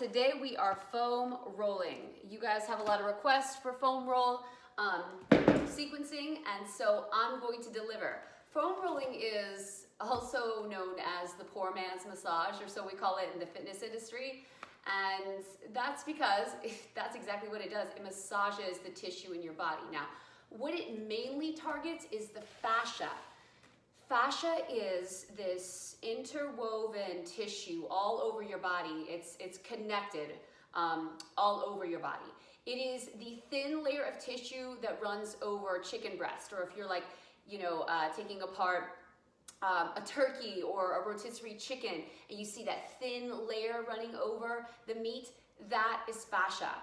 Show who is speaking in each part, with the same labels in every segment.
Speaker 1: Today we are foam rolling. You guys have a lot of requests for foam roll sequencing, and so I'm going to deliver. Foam rolling is also known as the poor man's massage, or so we call it in the fitness industry. And that's because that's exactly what it does. It massages the tissue in your body. Now, what it mainly targets is the fascia. Fascia is this interwoven tissue all over your body. It's connected all over your body. It is the thin layer of tissue that runs over chicken breast, or if you're like, taking apart a turkey or a rotisserie chicken, and you see that thin layer running over the meat, that is fascia.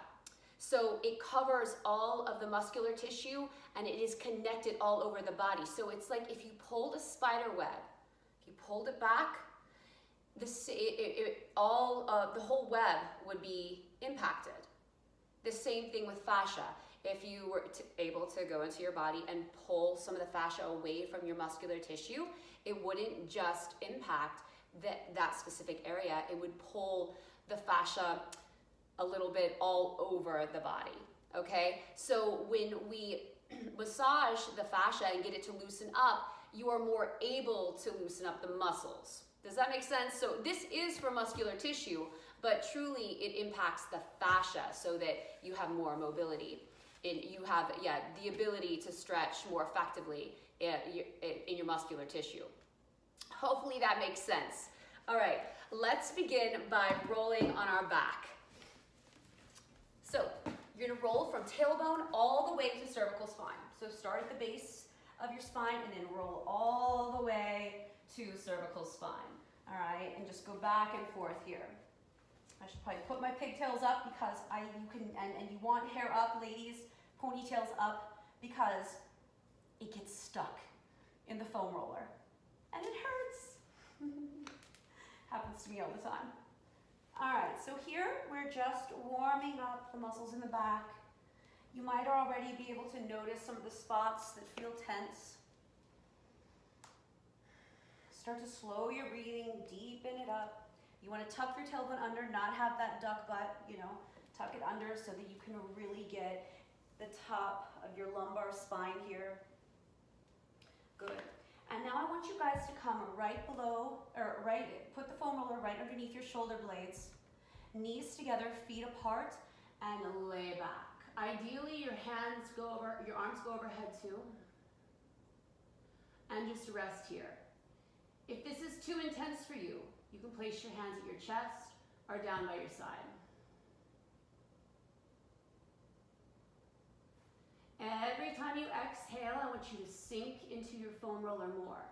Speaker 1: So it covers all of the muscular tissue, and it is connected all over the body. So it's like if you pulled a spider web, if you pulled it back, the whole web would be impacted. The same thing with fascia. If you were able to go into your body and pull some of the fascia away from your muscular tissue, it wouldn't just impact that specific area. It would pull the fascia a little bit all over the body, okay? So when we massage the fascia and get it to loosen up, you are more able to loosen up the muscles. Does that make sense? So this is for muscular tissue, but truly it impacts the fascia so that you have more mobility. And you have, the ability to stretch more effectively in your muscular tissue. Hopefully that makes sense. All right, let's begin by rolling on our back. So you're gonna roll from tailbone all the way to cervical spine. So start at the base of your spine and then roll all the way to cervical spine. All right, and just go back and forth here. I should probably put my pigtails up because you want hair up, ladies, ponytails up, because it gets stuck in the foam roller and it hurts. Happens to me all the time. All right, so here we're just warming up the muscles in the back. You might already be able to notice some of the spots that feel tense. Start to slow your breathing, deepen it up. You want to tuck your tailbone under, not have that duck butt, tuck it under so that you can really get the top of your lumbar spine here. Good. And now I want you guys to come put the foam roller right underneath your shoulder blades, knees together, feet apart, and lay back. Ideally, your arms go overhead too, and just rest here. If this is too intense for you, you can place your hands at your chest or down by your side. Every time you exhale, I want you to sink into your foam roller more.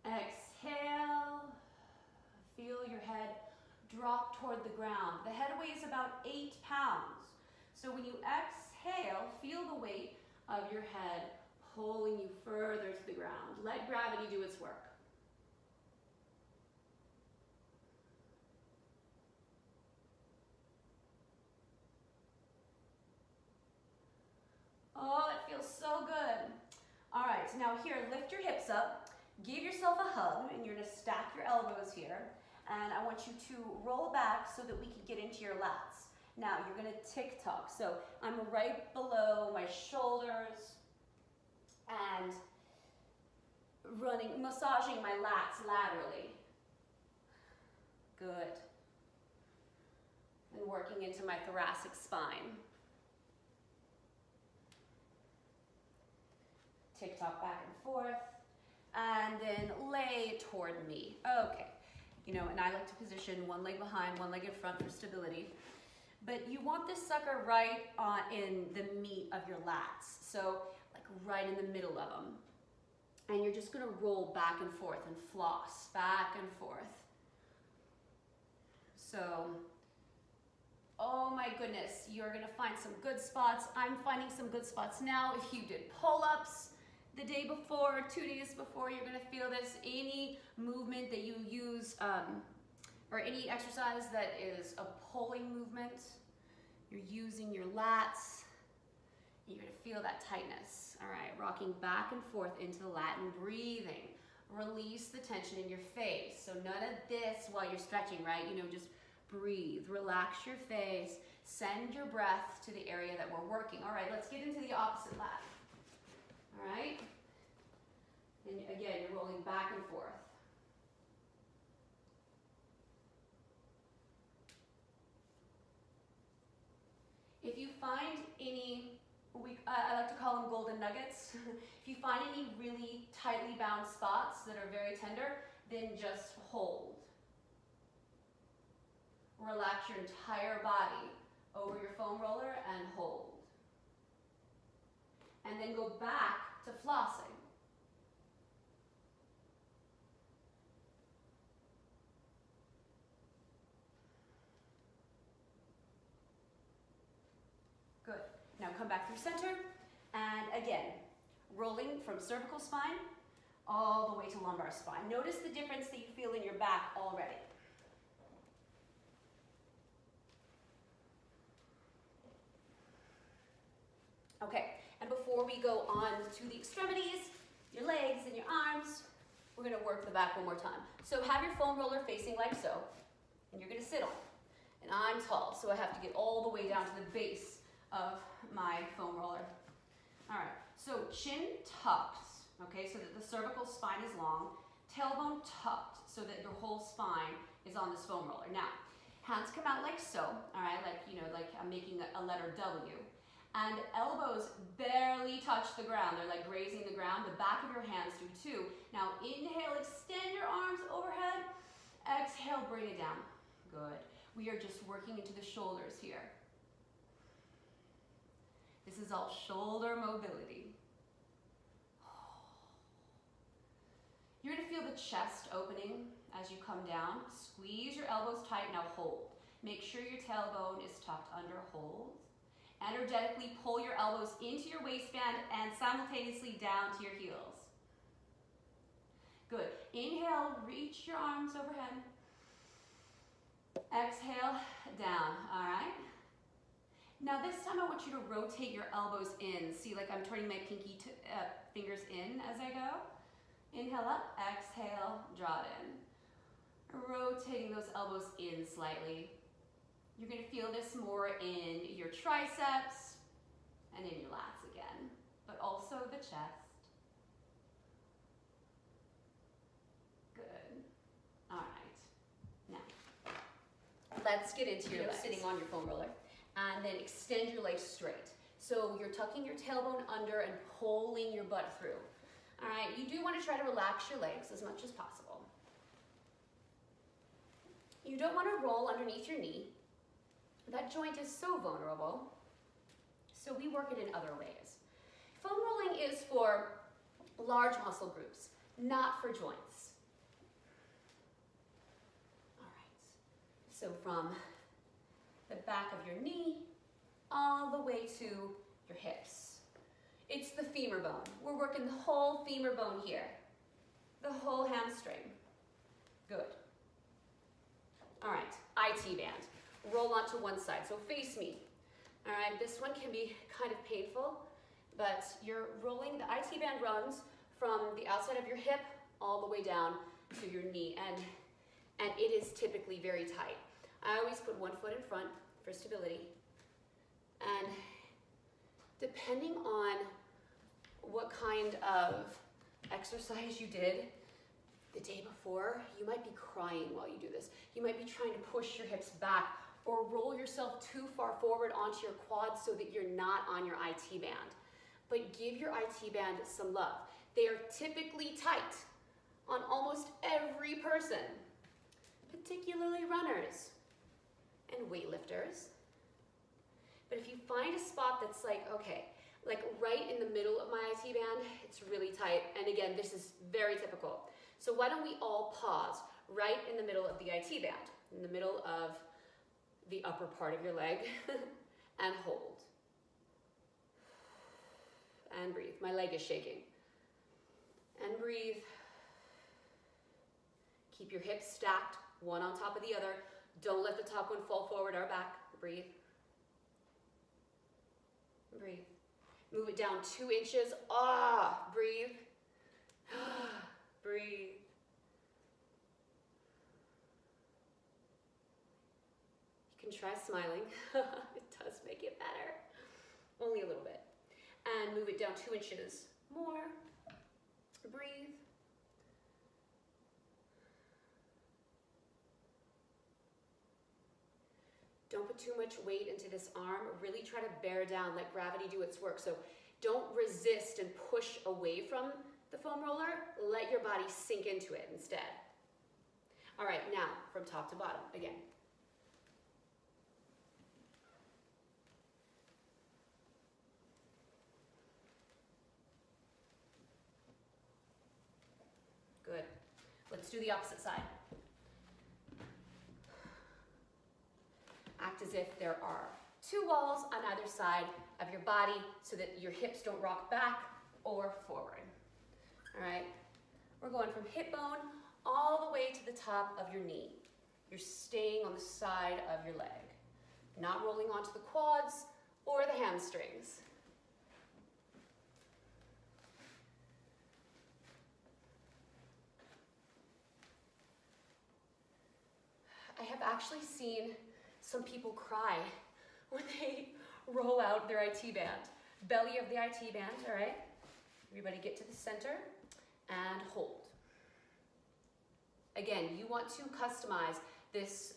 Speaker 1: Exhale, feel your head drop toward the ground. The head weighs about 8 pounds. So when you exhale, feel the weight of your head pulling you further to the ground. Let gravity do its work. Oh, it feels so good. All right, so now here, lift your hips up, give yourself a hug, and you're gonna stack your elbows here. And I want you to roll back so that we can get into your lats. Now, you're gonna tick-tock. So I'm right below my shoulders and massaging my lats laterally. Good. And working into my thoracic spine. Tick-tock back and forth, and then lay toward me. Okay, and I like to position one leg behind, one leg in front for stability. But you want this sucker right in the meat of your lats, so like right in the middle of them. And you're just gonna roll back and forth and floss, back and forth. So, oh my goodness, you're gonna find some good spots. I'm finding some good spots now. If you did pull-ups the day before or 2 days before, you're gonna feel this. Any movement that you use, or any exercise that is a pulling movement, you're using your lats, You're gonna feel that tightness. All right, rocking back and forth into the lat and breathing. Release the tension in your face. So none of this while you're stretching, right? You know, just breathe, relax your face, send your breath to the area that we're working. All right, let's get into the opposite lat. All right? And again, you're rolling back and forth. If you find any, I like to call them golden nuggets. If you find any really tightly bound spots that are very tender, then just hold. Relax your entire body over your foam roller and hold. And then go back to flossing. Good. Now come back through center, and again, rolling from cervical spine all the way to lumbar spine. Notice the difference that you feel in your back already. Okay, and before we go on to the extremities, your legs and your arms, we're gonna work the back one more time. So have your foam roller facing like so, and you're gonna sit on it. And I'm tall, so I have to get all the way down to the base of my foam roller. All right, so chin tucked, okay, so that the cervical spine is long, tailbone tucked so that your whole spine is on this foam roller. Now, hands come out like so, all right, like, you know, like I'm making a letter W. And elbows barely touch the ground. They're like grazing the ground. The back of your hands do too. Now inhale, extend your arms overhead. Exhale, bring it down. Good. We are just working into the shoulders here. This is all shoulder mobility. You're gonna feel the chest opening as you come down. Squeeze your elbows tight, now hold. Make sure your tailbone is tucked under, hold. Energetically pull your elbows into your waistband and simultaneously down to your heels. Good. Inhale, reach your arms overhead. Exhale, down, all right? Now this time I want you to rotate your elbows in. See, like I'm turning my pinky fingers in as I go. Inhale up, exhale, draw it in. Rotating those elbows in slightly. You're gonna feel this more in your triceps and in your lats again, but also the chest. Good. All right. Now, let's get into your legs. Sitting on your foam roller, and then extend your legs straight. So you're tucking your tailbone under and pulling your butt through. All right, you do want to try to relax your legs as much as possible. You don't want to roll underneath your knee. That joint is so vulnerable, so we work it in other ways. Foam rolling is for large muscle groups, not for joints. All right, so from the back of your knee all the way to your hips. It's the femur bone. We're working the whole femur bone here, the whole hamstring. Good. All right, IT band. Roll onto one side, so face me. All right, this one can be kind of painful, but you're rolling, the IT band runs from the outside of your hip all the way down to your knee, and it is typically very tight. I always put one foot in front for stability, and depending on what kind of exercise you did the day before, you might be crying while you do this. You might be trying to push your hips back or roll yourself too far forward onto your quads so that you're not on your IT band. But give your IT band some love. They are typically tight on almost every person, particularly runners and weightlifters. But if you find a spot that's like, okay, like right in the middle of my IT band, it's really tight. And again, this is very typical. So why don't we all pause right in the middle of the IT band, in the middle of the upper part of your leg, and hold. And breathe. My leg is shaking. And breathe. Keep your hips stacked, one on top of the other. Don't let the top one fall forward or back. Breathe. Breathe. Move it down 2 inches. Ah, breathe. Breathe. You can try smiling. It does make it better. Only a little bit. And move it down 2 inches more. Breathe. Don't put too much weight into this arm. Really try to bear down, let gravity do its work. So don't resist and push away from the foam roller. Let your body sink into it instead. All right, now from top to bottom again. Good. Let's do the opposite side. Act as if there are 2 walls on either side of your body so that your hips don't rock back or forward. All right, we're going from hip bone all the way to the top of your knee. You're staying on the side of your leg, not rolling onto the quads or the hamstrings. I have actually seen some people cry when they roll out their IT band. Belly of the IT band, all right? Everybody get to the center and hold. Again, you want to customize this,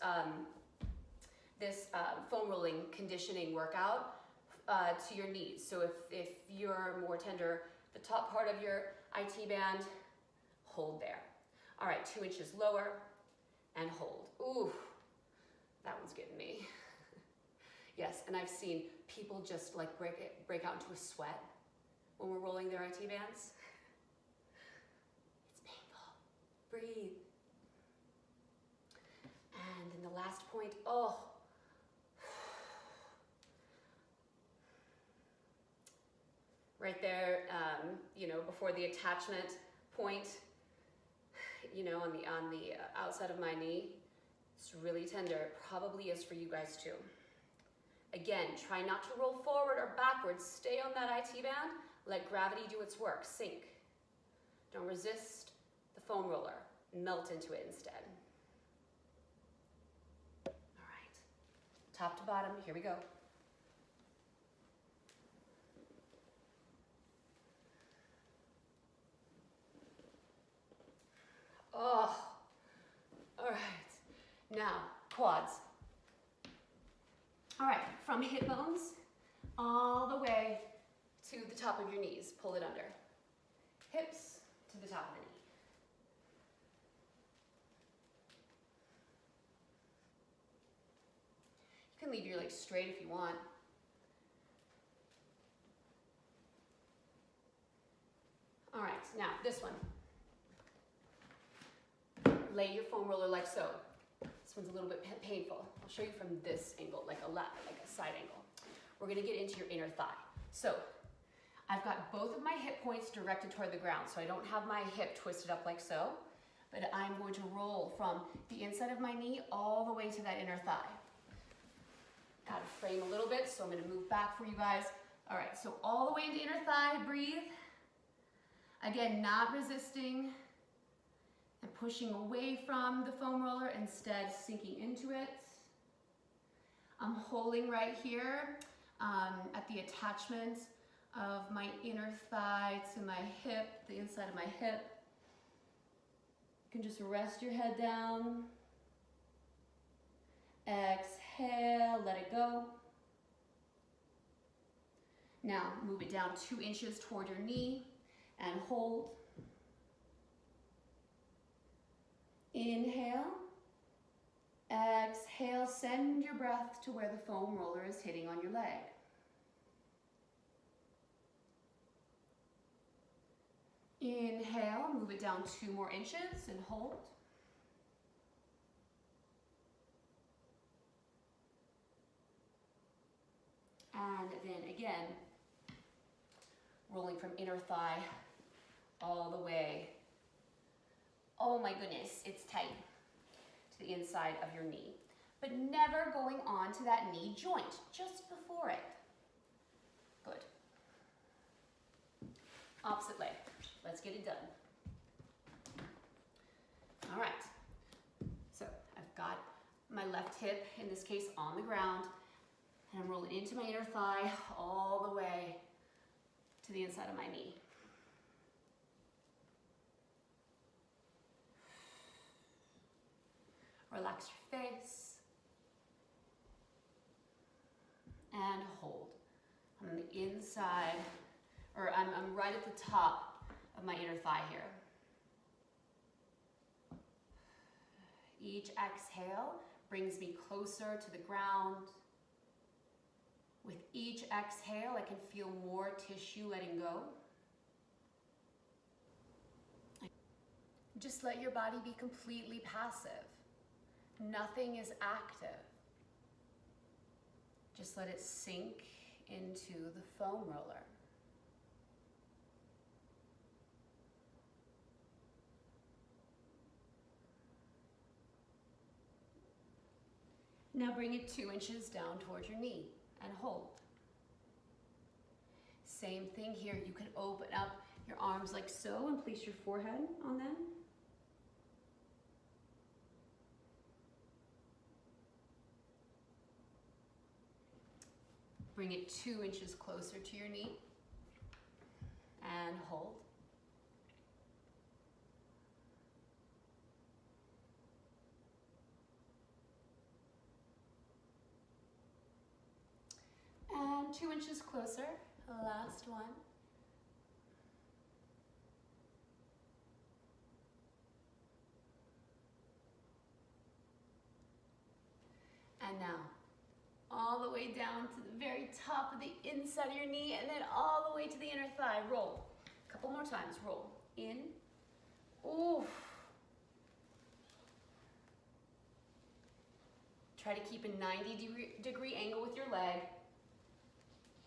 Speaker 1: foam rolling conditioning workout to your needs. So if you're more tender, the top part of your IT band, hold there. All right, 2 inches lower and hold. Ooh. That one's getting me. Yes, and I've seen people just like break out into a sweat when we're rolling their IT bands. It's painful. Breathe. And then the last point, oh. Right there, before the attachment point, on the outside of my knee. It's really tender. It probably is for you guys too. Again, try not to roll forward or backwards. Stay on that IT band. Let gravity do its work. Sink. Don't resist the foam roller. Melt into it instead. All right. Top to bottom. Here we go. Oh, all right. Now, quads. All right, from hip bones all the way to the top of your knees. Pull it under. Hips to the top of the knee. You can leave your legs straight if you want. All right, now this one. Lay your foam roller like so. This one's a little bit painful. I'll show you from this angle, like a side angle. We're gonna get into your inner thigh. So I've got both of my hip points directed toward the ground, so I don't have my hip twisted up like so, but I'm going to roll from the inside of my knee all the way to that inner thigh. Got to frame a little bit, so I'm gonna move back for you guys. All right, so all the way into inner thigh, breathe. Again, not resisting and pushing away from the foam roller, instead sinking into it. I'm holding right here at the attachment of my inner thigh to my hip, the inside of my hip. You can just rest your head down. Exhale, let it go. Now move it down 2 inches toward your knee and hold. Inhale, exhale, send your breath to where the foam roller is hitting on your leg. Inhale, move it down 2 more inches and hold. And then again, rolling from inner thigh all the way. Oh my goodness, it's tight to the inside of your knee. But never going on to that knee joint, just before it. Good. Opposite leg. Let's get it done. All right. So I've got my left hip, in this case, on the ground, and I'm rolling into my inner thigh all the way to the inside of my knee. Relax your face and hold. I'm on the inside, or I'm right at the top of my inner thigh here. Each exhale brings me closer to the ground. With each exhale, I can feel more tissue letting go. Just let your body be completely passive. Nothing is active. Just let it sink into the foam roller. Now bring it 2 inches down towards your knee and hold. Same thing here. You can open up your arms like so and place your forehead on them. Bring it 2 inches closer to your knee and hold. And 2 inches closer, last one. And now, all the way down to the very top of the inside of your knee, and then all the way to the inner thigh. Roll. A couple more times. Roll. In. Oof. Try to keep a 90-degree angle with your leg.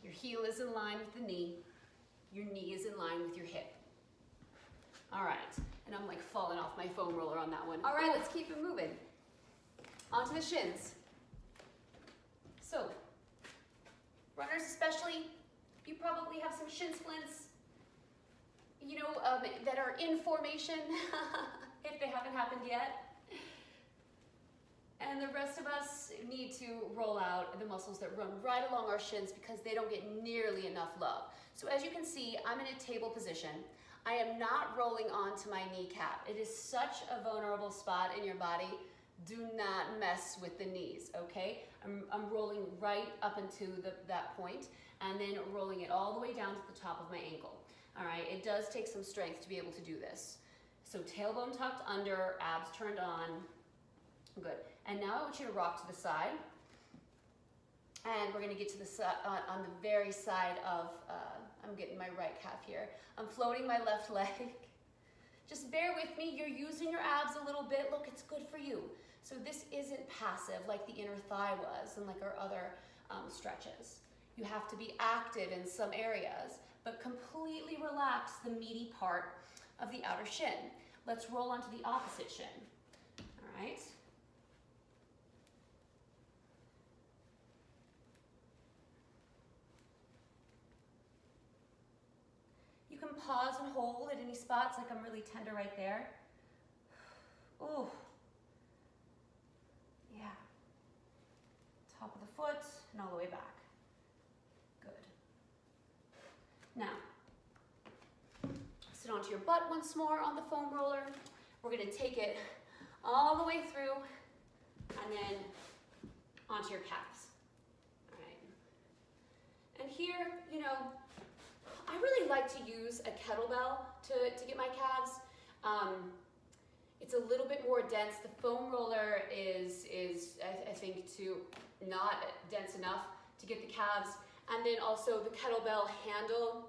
Speaker 1: Your heel is in line with the knee. Your knee is in line with your hip. All right. And I'm like falling off my foam roller on that one. All right, let's keep it moving. Onto the shins. So, runners especially, you probably have some shin splints, that are in formation, if they haven't happened yet. And the rest of us need to roll out the muscles that run right along our shins because they don't get nearly enough love. So as you can see, I'm in a table position. I am not rolling onto my kneecap. It is such a vulnerable spot in your body. Do not mess with the knees, okay? I'm rolling right up into that point and then rolling it all the way down to the top of my ankle. All right, it does take some strength to be able to do this. So tailbone tucked under, abs turned on. Good. And now I want you to rock to the side. And we're gonna get to the side, on the very side of, I'm getting my right calf here. I'm floating my left leg. Just bear with me, you're using your abs a little bit. Look, it's good for you. So this isn't passive like the inner thigh was and like our other stretches. You have to be active in some areas, but completely relax the meaty part of the outer shin. Let's roll onto the opposite shin, all right? You can pause and hold at any spots, like I'm really tender right there. Ooh. Yeah. Top of the foot and all the way back. Good. Now, sit onto your butt once more on the foam roller. We're gonna take it all the way through and then onto your calves. All right. And here, I really like to use a kettlebell to get my calves. It's a little bit more dense. The foam roller is I think, not dense enough to get the calves. And then also the kettlebell handle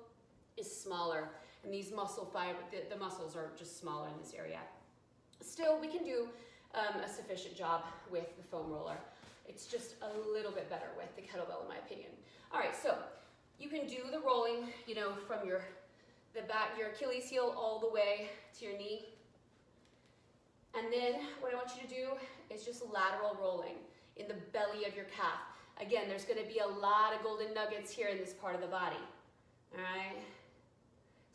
Speaker 1: is smaller. And these muscle fiber, the muscles are just smaller in this area. Still, we can do a sufficient job with the foam roller. It's just a little bit better with the kettlebell in my opinion. All right, so you can do the rolling, from your Achilles heel all the way to your knee. And then what I want you to do is just lateral rolling in the belly of your calf. Again, there's gonna be a lot of golden nuggets here in this part of the body, all right?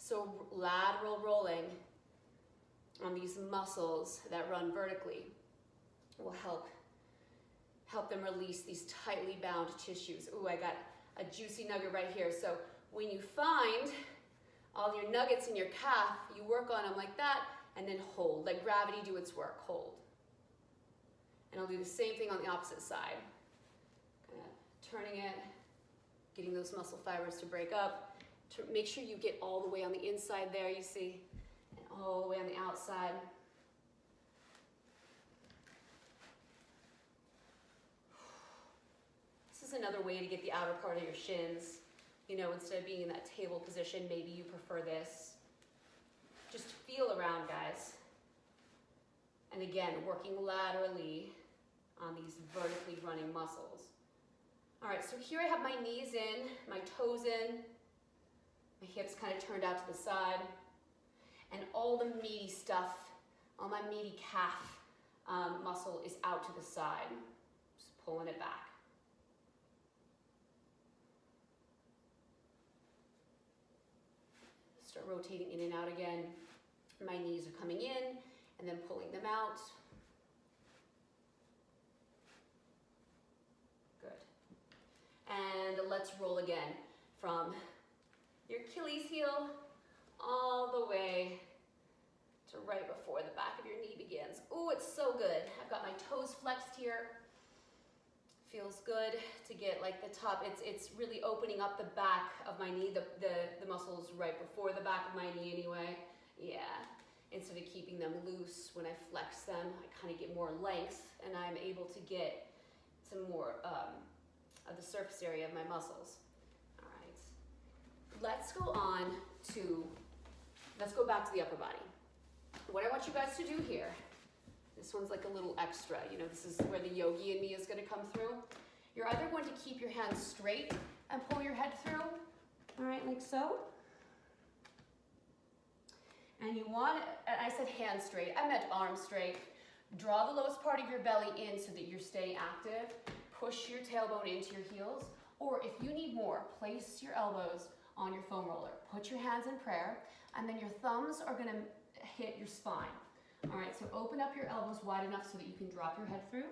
Speaker 1: So lateral rolling on these muscles that run vertically will help them release these tightly bound tissues. Ooh, I got a juicy nugget right here. So when you find all your nuggets in your calf, you work on them like that and then hold. Let gravity do its work. Hold. And I'll do the same thing on the opposite side. Kind of turning it, getting those muscle fibers to break up. To make sure you get all the way on the inside there, you see, and all the way on the outside. This is another way to get the outer part of your shins. You know, instead of being in that table position, maybe you prefer this. Just feel around, guys. And again, working laterally on these vertically running muscles. All right, so here I have my knees in, my toes in, my hips kind of turned out to the side, and all the meaty stuff, all my meaty calf muscle is out to the side. Just pulling it back. Start rotating in and out again. My knees are coming in and then pulling them out. Good. And let's roll again from your Achilles heel all the way to right before the back of your knee begins. Ooh, it's so good. I've got my toes flexed here. Feels good to get like the top. It's really opening up the back of my knee, the muscles right before the back of my knee anyway. Yeah. Instead of keeping them loose, when I flex them, I kind of get more length and I'm able to get some more of the surface area of my muscles. All right. Let's go back to the upper body. What I want you guys to do here, this one's like a little extra, you know, this is where the yogi in me is going to come through. You're either going to keep your hands straight and pull your head through, all right, like so. And you want, and I said hands straight, I meant arms straight. Draw the lowest part of your belly in so that you're staying active. Push your tailbone into your heels, or if you need more, place your elbows on your foam roller. Put your hands in prayer, and then your thumbs are going to hit your spine. All right, so open up your elbows wide enough so that you can drop your head through.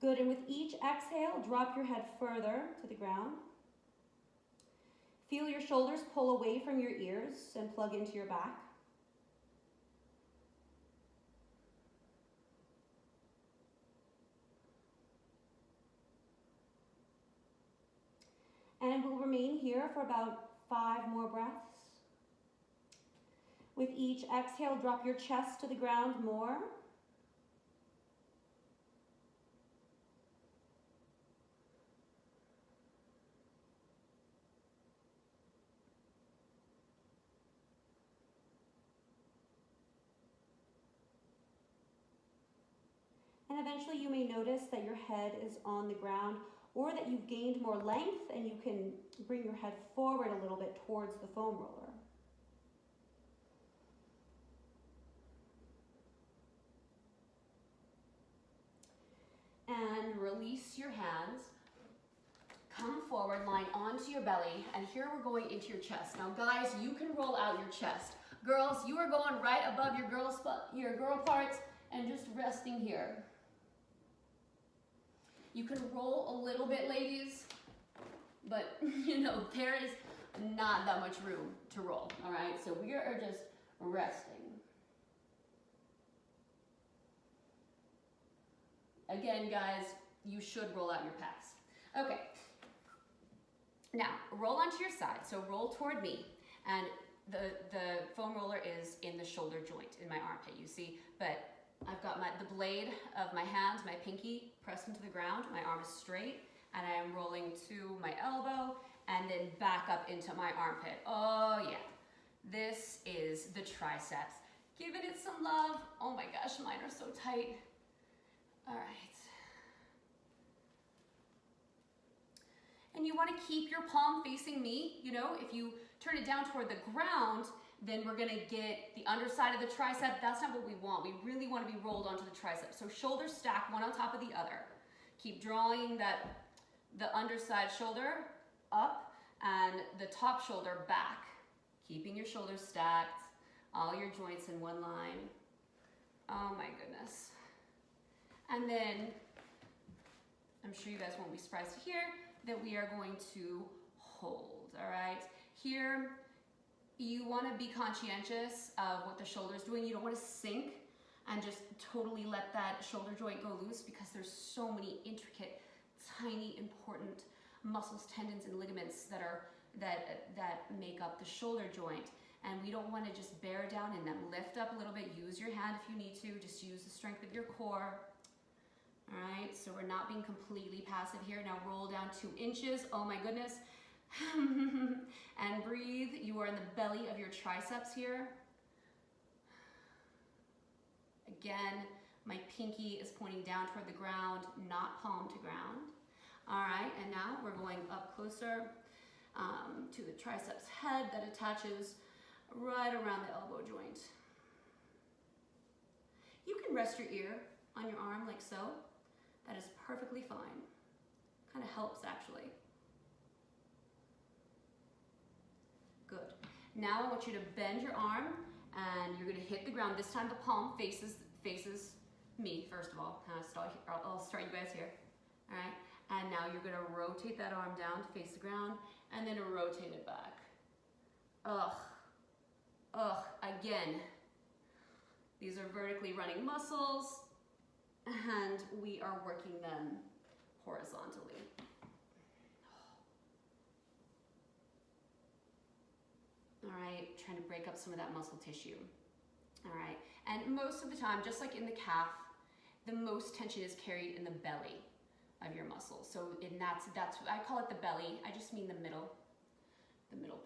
Speaker 1: Good, and with each exhale, drop your head further to the ground. Feel your shoulders pull away from your ears and plug into your back. And we'll remain here for about 5 more breaths. With each exhale, drop your chest to the ground more. And eventually you may notice that your head is on the ground, or that you've gained more length and you can bring your head forward a little bit towards the foam roller. And release your hands. Come forward, lying onto your belly, and here we're going into your chest. Now guys, you can roll out your chest. Girls, you are going right above your girl parts and just resting here. You can roll a little bit, ladies, but you know, there is not that much room to roll, all right? So we are just resting. Again, guys, you should roll out your pecs. Okay, now roll onto your side, so roll toward me, and the foam roller is in the shoulder joint, in my armpit, you see, but I've got the blade of my hand, my pinky, pressed into the ground. My arm is straight, and I am rolling to my elbow and then back up into my armpit. Oh yeah, this is the triceps. Giving it some love. Oh my gosh, mine are so tight. All right. And you want to keep your palm facing me. You know, if you turn it down toward the ground, then we're gonna get the underside of the tricep. That's not what we want. We really want to be rolled onto the tricep. So shoulders stack one on top of the other. Keep drawing the underside shoulder up and the top shoulder back, keeping your shoulders stacked, all your joints in one line. Oh my goodness. And then, I'm sure you guys won't be surprised to hear that we are going to hold, all right? Here, you wanna be conscientious of what the shoulder's doing. You don't wanna sink and just totally let that shoulder joint go loose, because there's so many intricate, tiny, important muscles, tendons, and ligaments that make up the shoulder joint. And we don't wanna just bear down in them. Lift up a little bit, use your hand if you need to, just use the strength of your core. All right, so we're not being completely passive here. Now roll down 2 inches, oh my goodness. And breathe, you are in the belly of your triceps here. Again, my pinky is pointing down toward the ground, not palm to ground. All right, and now we're going up closer to the triceps head that attaches right around the elbow joint. You can rest your ear on your arm like so. That is perfectly fine. Kind of helps actually. Good. Now I want you to bend your arm and you're gonna hit the ground. This time the palm faces me, first of all. I'll start you guys here. All right. And now you're gonna rotate that arm down to face the ground and then rotate it back. Again. These are vertically running muscles and we are working them horizontally. All right, trying to break up some of that muscle tissue. All right, and most of the time, just like in the calf, the most tension is carried in the belly of your muscle. So that's I call it the belly. I just mean the middle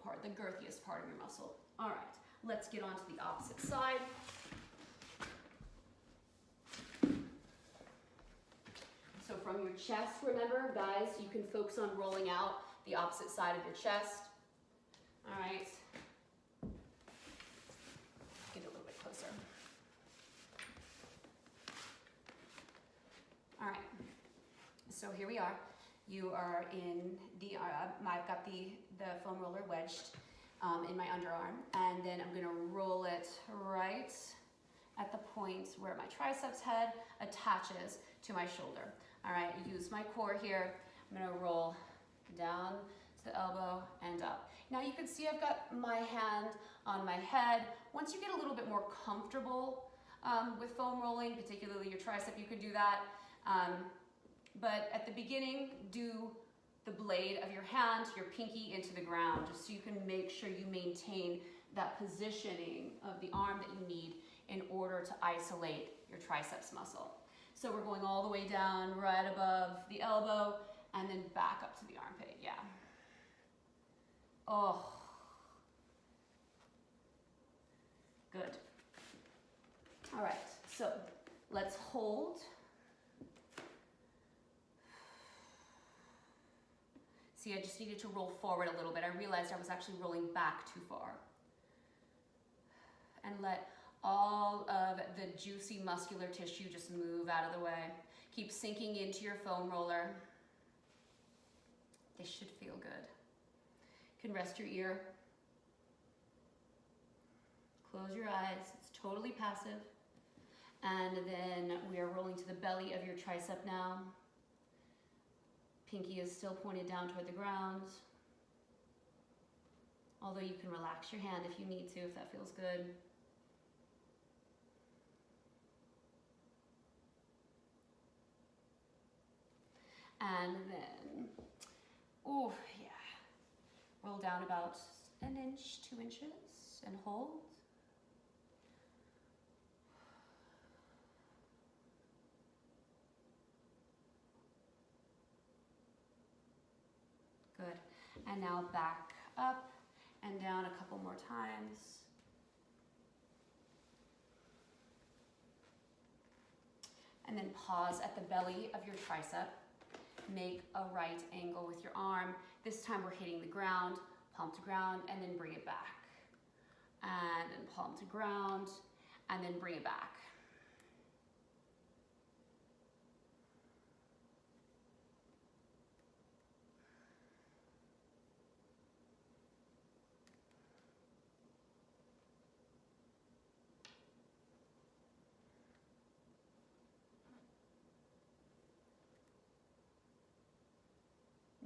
Speaker 1: part, the girthiest part of your muscle. All right, let's get on to the opposite side. So from your chest, remember, guys, you can focus on rolling out the opposite side of your chest. All right. Get a little bit closer. All right. So here we are. You are in the, I've got the foam roller wedged in my underarm, and then I'm gonna roll it right at the point where my triceps head attaches to my shoulder. All right, use my core here. I'm gonna roll down to the elbow and up. Now you can see I've got my hand on my head. Once you get a little bit more comfortable with foam rolling, particularly your tricep, you can do that. But at the beginning, do the blade of your hand, your pinky into the ground, just so you can make sure you maintain that positioning of the arm that you need in order to isolate your triceps muscle. So we're going all the way down right above the elbow and then back up to the armpit, yeah. Oh, good. All right, so let's hold. See, I just needed to roll forward a little bit. I realized I was actually rolling back too far. And let all of the juicy muscular tissue just move out of the way. Keep sinking into your foam roller. This should feel good. You can rest your ear. Close your eyes. It's totally passive. And then we are rolling to the belly of your tricep now. Pinky is still pointed down toward the ground. Although you can relax your hand if you need to, if that feels good. And then, oh yeah, roll down about an inch, 2 inches, and hold. Good, and now back up and down a couple more times. And then pause at the belly of your tricep. Make a right angle with your arm. This time we're hitting the ground, palm to ground, and then bring it back. And then palm to ground, and then bring it back.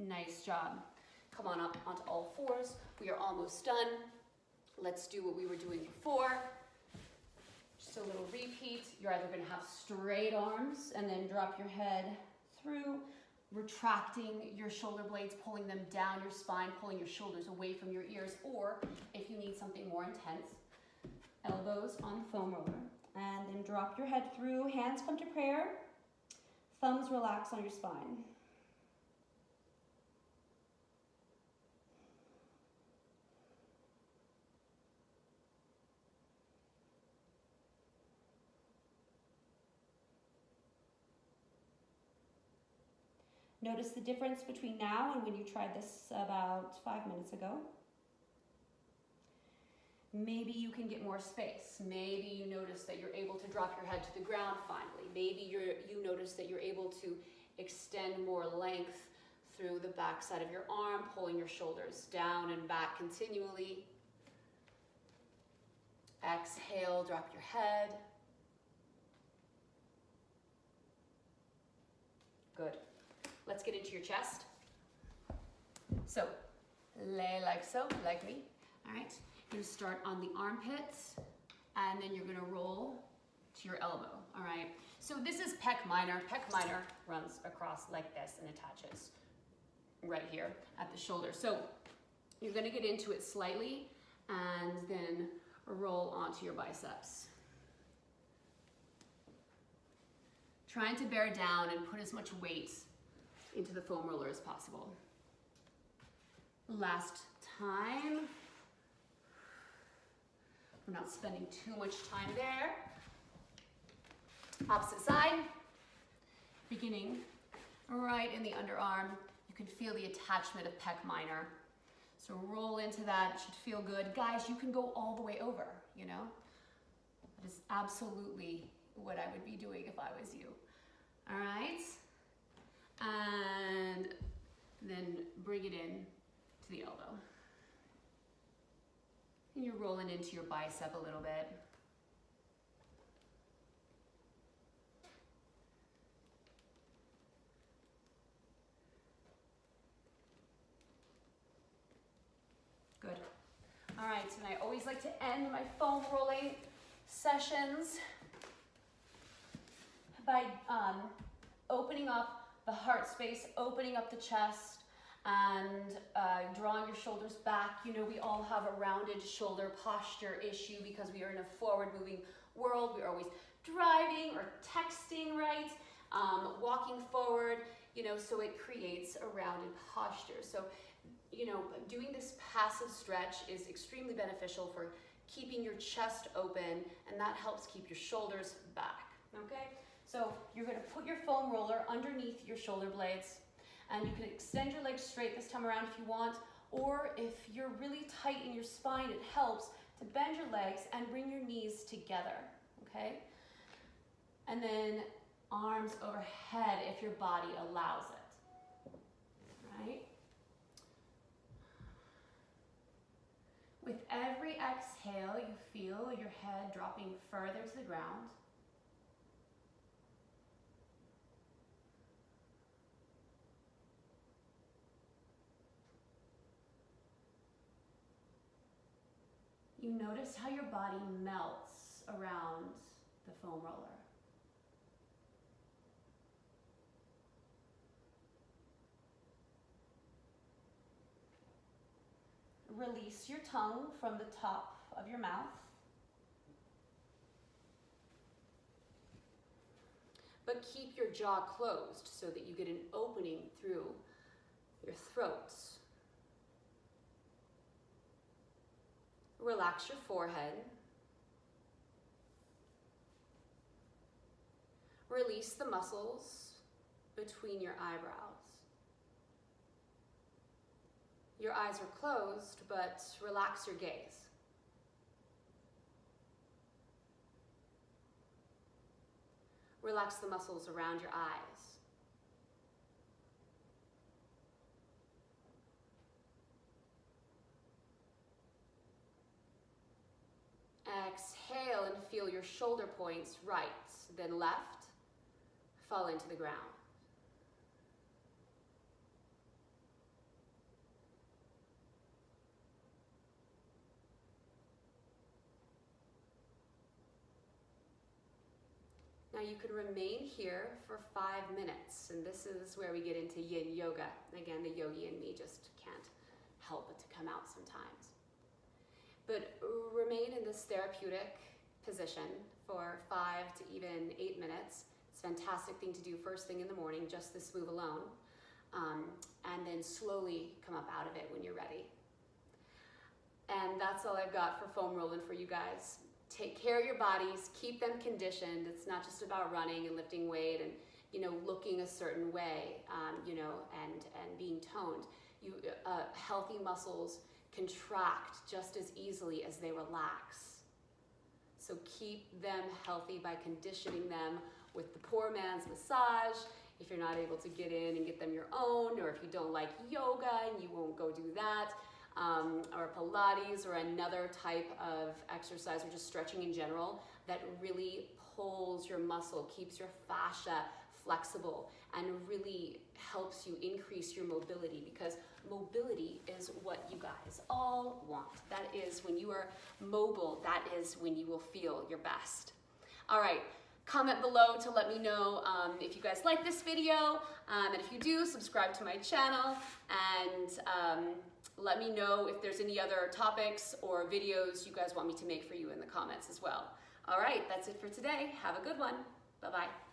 Speaker 1: Nice job. Come on up onto all fours. We are almost done. Let's do what we were doing before. Just a little repeat. You're either gonna have straight arms and then drop your head through, retracting your shoulder blades, pulling them down your spine, pulling your shoulders away from your ears, or if you need something more intense, elbows on the foam roller. And then drop your head through, hands come to prayer, thumbs relax on your spine. Notice the difference between now and when you tried this about 5 minutes ago. Maybe you can get more space. Maybe you notice that you're able to drop your head to the ground finally. Maybe you notice that you're able to extend more length through the back side of your arm, pulling your shoulders down and back continually. Exhale, drop your head. Good. Let's get into your chest. So, lay like so, like me. All right. You're gonna start on the armpits, and then you're gonna roll to your elbow. All right. So this is pec minor. Pec minor runs across like this and attaches right here at the shoulder. So you're gonna get into it slightly, and then roll onto your biceps. Trying to bear down and put as much weight into the foam roller as possible. Last time. We're not spending too much time there. Opposite side. Beginning right in the underarm. You can feel the attachment of pec minor. So roll into that, it should feel good. Guys, you can go all the way over, you know? That is absolutely what I would be doing if I was you. All right? And then bring it in to the elbow. And you're rolling into your bicep a little bit. Good. All right, and I always like to end my foam rolling sessions by opening up the heart space, opening up the chest, and drawing your shoulders back. You know, we all have a rounded shoulder posture issue because we are in a forward moving world. We're always driving or texting, right? Walking forward, you know, so it creates a rounded posture. So, you know, doing this passive stretch is extremely beneficial for keeping your chest open, and that helps keep your shoulders back, okay? So you're gonna put your foam roller underneath your shoulder blades, and you can extend your legs straight this time around if you want, or if you're really tight in your spine, it helps to bend your legs and bring your knees together, okay? And then arms overhead if your body allows it, right? With every exhale, you feel your head dropping further to the ground. You notice how your body melts around the foam roller. Release your tongue from the top of your mouth. But keep your jaw closed so that you get an opening through your throat. Relax your forehead. Release the muscles between your eyebrows. Your eyes are closed, but relax your gaze. Relax the muscles around your eyes. Exhale and feel your shoulder points right, then left, fall into the ground. you can remain here for 5 minutes, and this is where we get into yin yoga. Again, the yogi in me just can't help but to come out sometimes. But remain in this therapeutic position for 5 to even 8 minutes. It's a fantastic thing to do first thing in the morning, just this move alone. And then slowly come up out of it when you're ready. And that's all I've got for foam rolling for you guys. Take care of your bodies, keep them conditioned. It's not just about running and lifting weight and, you know, looking a certain way, you know, and being toned. Healthy muscles contract just as easily as they relax. So keep them healthy by conditioning them with the poor man's massage. If you're not able to get in and get them your own, or if you don't like yoga and you won't go do that, or Pilates or another type of exercise, or just stretching in general, that really pulls your muscle, keeps your fascia flexible, and really helps you increase your mobility, because mobility is what you guys all want. That is, when you are mobile, that is when you will feel your best. All right, comment below to let me know if you guys like this video, and if you do, subscribe to my channel, and let me know if there's any other topics or videos you guys want me to make for you in the comments as well. All right, that's it for today. Have a good one. Bye-bye.